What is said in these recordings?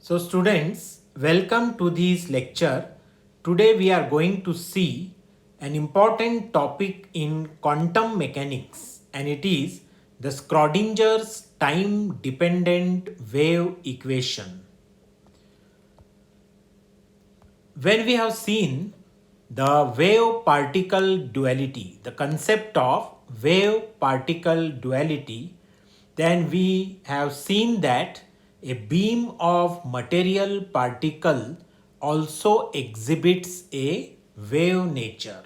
So students, welcome to this lecture. Today we are going to see an important topic in quantum mechanics, and it is the Schrodinger's time dependent wave equation. When we have seen the wave particle duality, the concept of wave particle duality, then we have seen that a beam of material particle also exhibits a wave nature.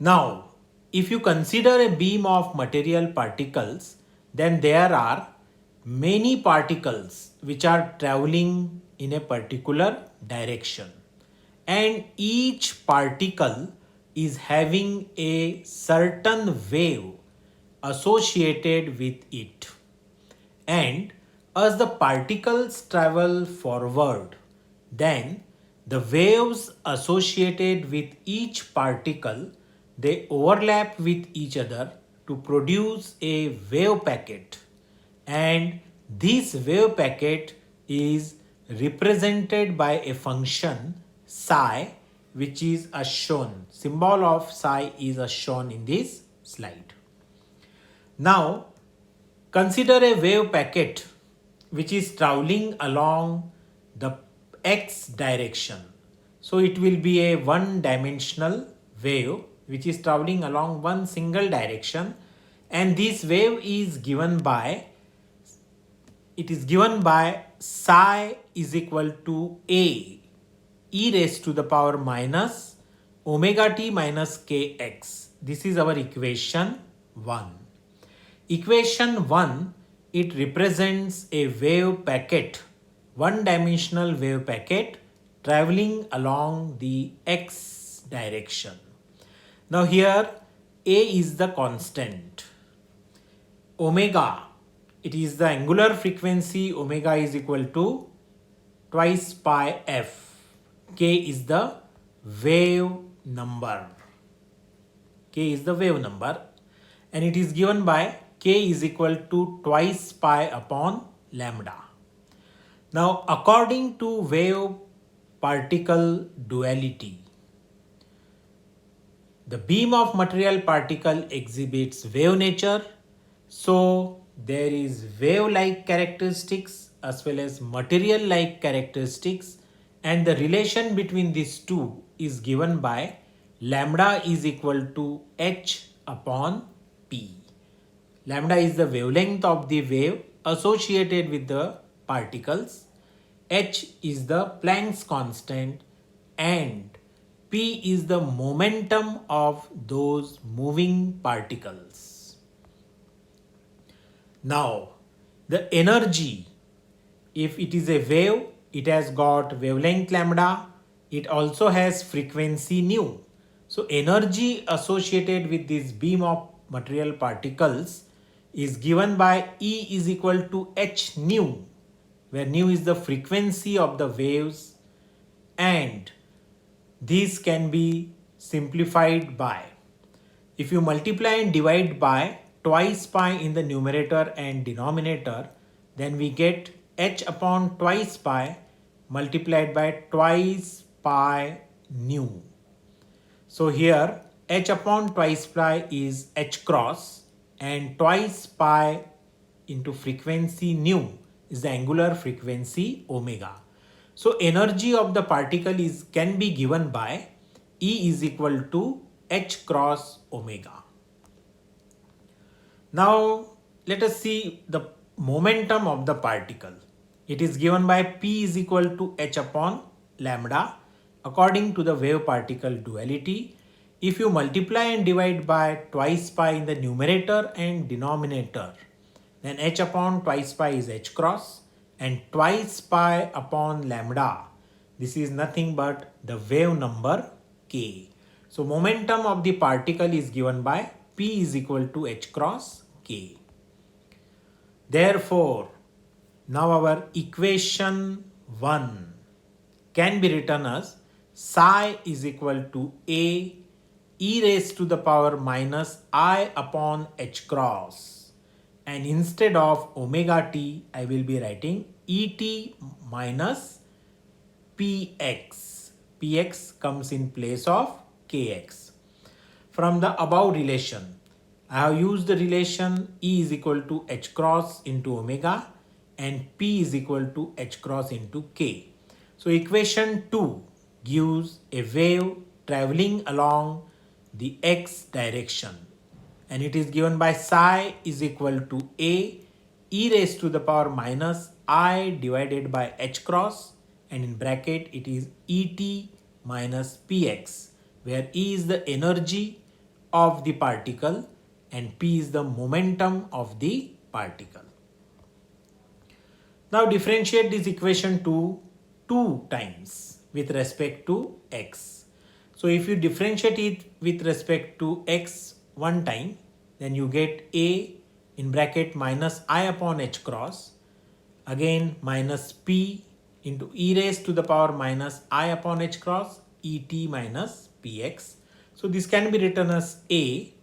Now, if you consider a beam of material particles, then there are many particles which are traveling in a particular direction, and each particle is having a certain wave associated with it. And as the particles travel forward, then the waves associated with each particle, they overlap with each other to produce a wave packet, and this wave packet is represented by a function psi, which is as shown. Symbol of psi is as shown in this slide. Now consider a wave packet which is traveling along the x direction. So it will be a one dimensional wave which is traveling along one single direction, and this wave is given by psi is equal to a e raised to the power minus omega t minus kx. This is our equation 1. Equation 1, it represents a wave packet, one dimensional wave packet traveling along the x direction. Now here a is the constant. Omega, it is the angular frequency. Omega is equal to twice pi f. K is the wave number. K is the wave number, and it is given by k is equal to twice pi upon lambda. Now according to wave particle duality, the beam of material particle exhibits wave nature. So there is wave-like characteristics as well as material-like characteristics, and the relation between these two is given by lambda is equal to h upon p. Lambda is the wavelength of the wave associated with the particles, h is the Planck's constant, and p is the momentum of those moving particles. Now, the energy, if it is a wave, it has got wavelength lambda, it also has frequency nu. So energy associated with this beam of material particles is given by E is equal to h nu, where nu is the frequency of the waves, and these can be simplified by, if you multiply and divide by twice pi in the numerator and denominator, then we get h upon twice pi multiplied by twice pi nu. So here h upon twice pi is h cross, and twice pi into frequency nu is the angular frequency omega. So energy of the particle can be given by E is equal to h cross omega. Now let us see the momentum of the particle. It is given by P is equal to h upon lambda according to the wave particle duality. If you multiply and divide by twice pi in the numerator and denominator, then h upon twice pi is h cross, and twice pi upon lambda, this is nothing but the wave number k. So momentum of the particle is given by P is equal to h cross k. Therefore, now our equation 1 can be written as psi is equal to a e raised to the power minus I upon h cross, and instead of omega t I will be writing Et minus Px. Px comes in place of Kx. From the above relation, I have used the relation E is equal to h cross into omega and P is equal to h cross into K. So equation 2 gives a wave traveling along the x direction, and it is given by psi is equal to a e raised to the power minus I divided by h cross, and in bracket it is et minus px, where E is the energy of the particle and P is the momentum of the particle. Now differentiate this equation to 2 times with respect to x. So if you differentiate it with respect to x one time, then you get a in bracket minus I upon h cross, again minus p into e raised to the power minus I upon h cross et minus px. So this can be written as a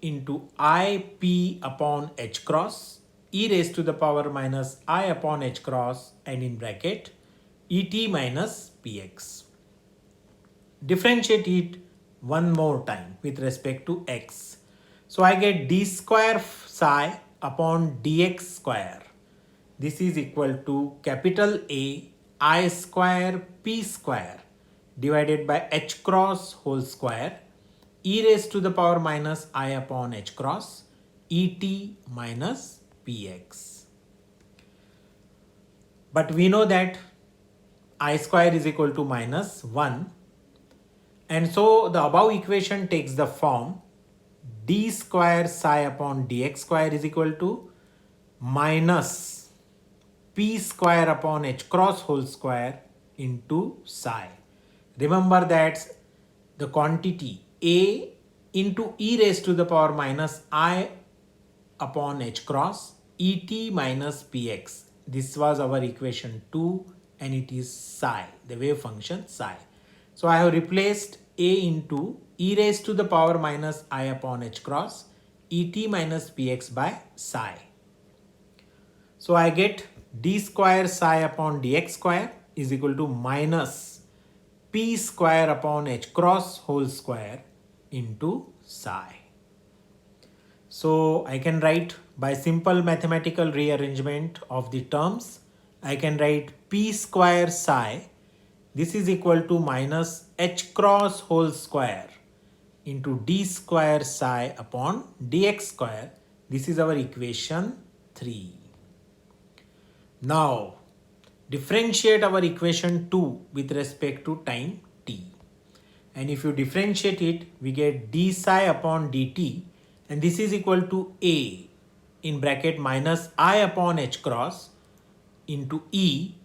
into ip upon h cross e raised to the power minus I upon h cross and in bracket et minus px. Differentiate it one more time with respect to x. So I get d square psi upon dx square. This is equal to capital A I square P square divided by h cross whole square e raised to the power minus I upon h cross et minus px. But we know that I square is equal to minus 1, and so the above equation takes the form d square psi upon dx square is equal to minus p square upon h cross whole square into psi. Remember that the quantity a into e raised to the power minus I upon h cross et minus px. This was our equation 2 and it is psi, the wave function psi. So I have replaced a into e raised to the power minus I upon h cross et minus px by psi. So I get d square psi upon dx square is equal to minus p square upon h cross whole square into psi. So I can write by simple mathematical rearrangement of the terms, I can write p square psi, this is equal to minus h cross whole square into d square psi upon dx square. This is our equation 3. Now differentiate our equation 2 with respect to time t. And if you differentiate it, we get d psi upon dt, and this is equal to a in bracket minus I upon h cross into e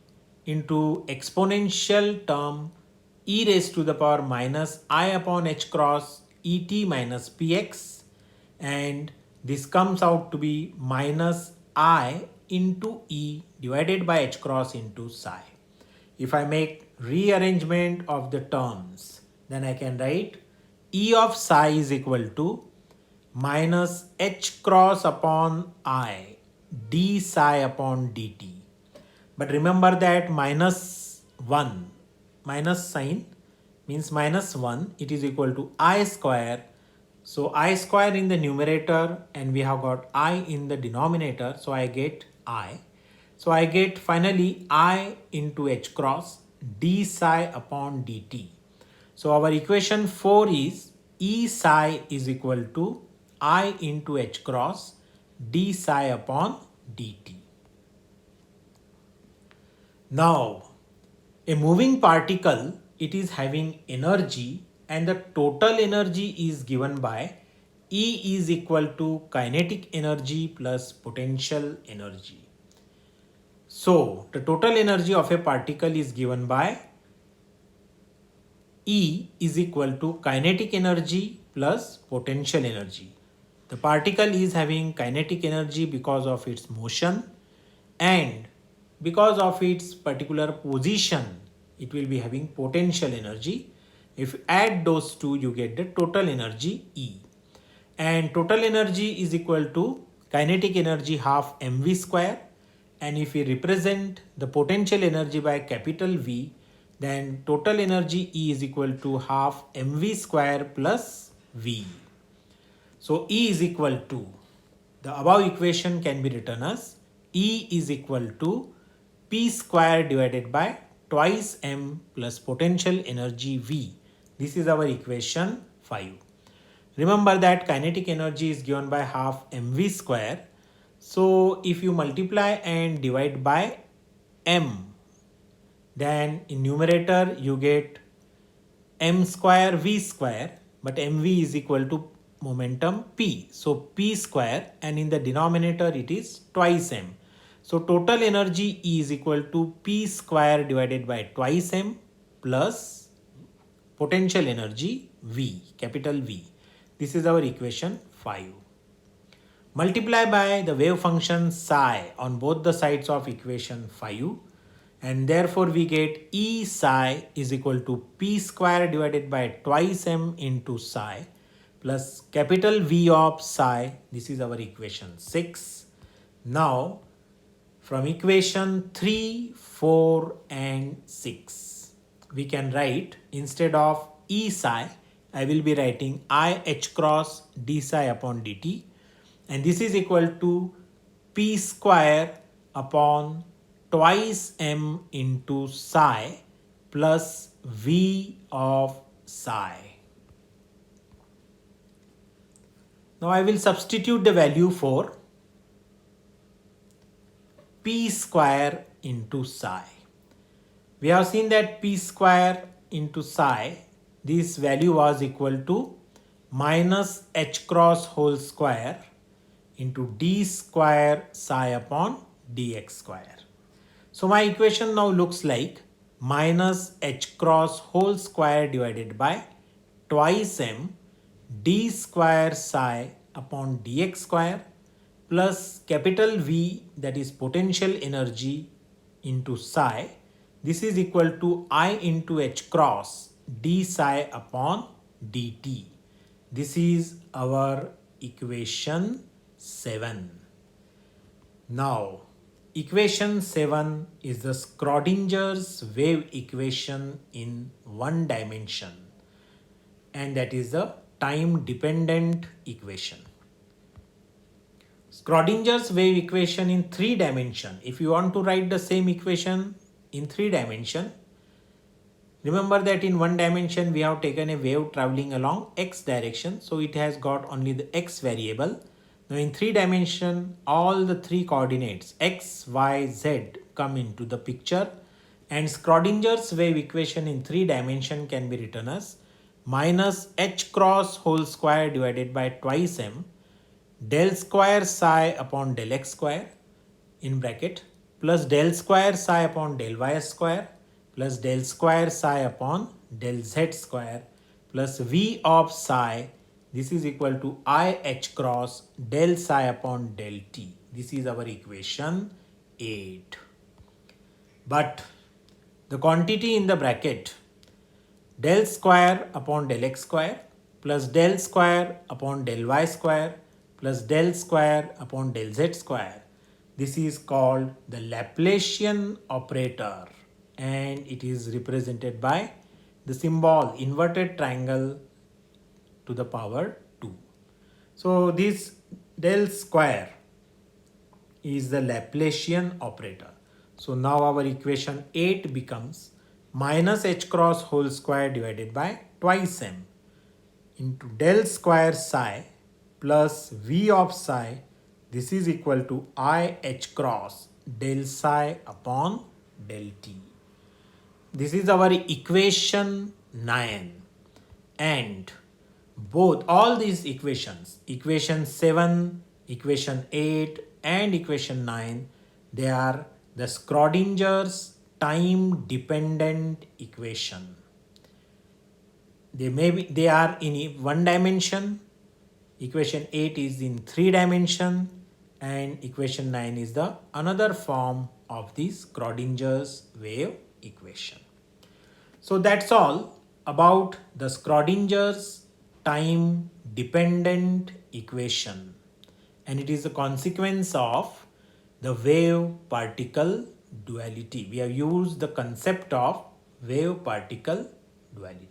into exponential term e raised to the power minus I upon h cross et minus px, and this comes out to be minus I into e divided by h cross into psi. If I make rearrangement of the terms, then I can write E of psi is equal to minus h cross upon I d psi upon dt. But remember that minus 1, minus sign means minus 1, it is equal to I square. So I square in the numerator and we have got I in the denominator, so I get I. So I get finally I into h cross d psi upon dt. So our equation 4 is E psi is equal to I into h cross d psi upon dt. Now a moving particle, it is having energy and the total energy is given by E is equal to kinetic energy plus potential energy. So the total energy of a particle is given by E is equal to kinetic energy plus potential energy. The particle is having kinetic energy because of its motion, and because of its particular position, it will be having potential energy. If you add those two, you get the total energy E. And total energy is equal to kinetic energy half mv square and if we represent the potential energy by capital V, then total energy E is equal to half mv square plus V. So E is equal to, the above equation can be written as E is equal to P square divided by twice m plus potential energy V. This is our equation 5. Remember that kinetic energy is given by half mv square. So if you multiply and divide by m, then in numerator you get m square v square, but mv is equal to momentum p. So p square, and in the denominator it is twice m. So total energy E is equal to p square divided by twice m plus potential energy V, capital V. This is our equation 5. Multiply by the wave function psi on both the sides of equation 5, and therefore we get E psi is equal to P square divided by twice m into psi plus capital V of psi. This is our equation 6. Now from equation 3, 4 and 6, we can write, instead of E psi, I will be writing I h cross d psi upon dt, and this is equal to P square upon twice m into psi plus V of psi. Now I will substitute the value for P square into psi. We have seen that P square into psi, this value was equal to minus h cross whole square into d square psi upon dx square. So my equation now looks like minus h cross whole square divided by twice m d square psi upon dx square plus capital V, that is potential energy, into psi. This is equal to I into h cross d psi upon dt. This is our equation 7. Now equation 7 is the Schrodinger's wave equation in one dimension, and that is the time dependent equation. Schrodinger's wave equation in 3 dimension. If you want to write the same equation in 3 dimension, remember that in 1 dimension we have taken a wave traveling along x direction, so it has got only the x variable. Now in 3 dimension, all the 3 coordinates x, y, z come into the picture, and Schrodinger's wave equation in 3 dimension can be written as minus h cross whole square divided by twice m del square psi upon del x square in bracket plus del square psi upon del y square plus del square psi upon del z square plus V of psi. This is equal to I h cross del psi upon del t. This is our equation 8. But the quantity in the bracket del square upon del x square plus del square upon del y square plus del square upon del z square, this is called the Laplacian operator, and it is represented by the symbol inverted triangle to the power 2. So this del square is the Laplacian operator. So now our equation 8 becomes minus h cross whole square divided by twice m into del square psi plus V of psi. This is equal to I h cross del psi upon del t. This is our equation 9, and all these equations, equation 7, equation 8 and equation 9, they are the Schrodinger's time dependent equation. They are in 1 dimension, equation 8 is in 3 dimension, and equation 9 is the another form of this Schrodinger's wave equation. So that's all about the Schrodinger's time dependent equation, and it is a consequence of the wave particle duality. We have used the concept of wave particle duality.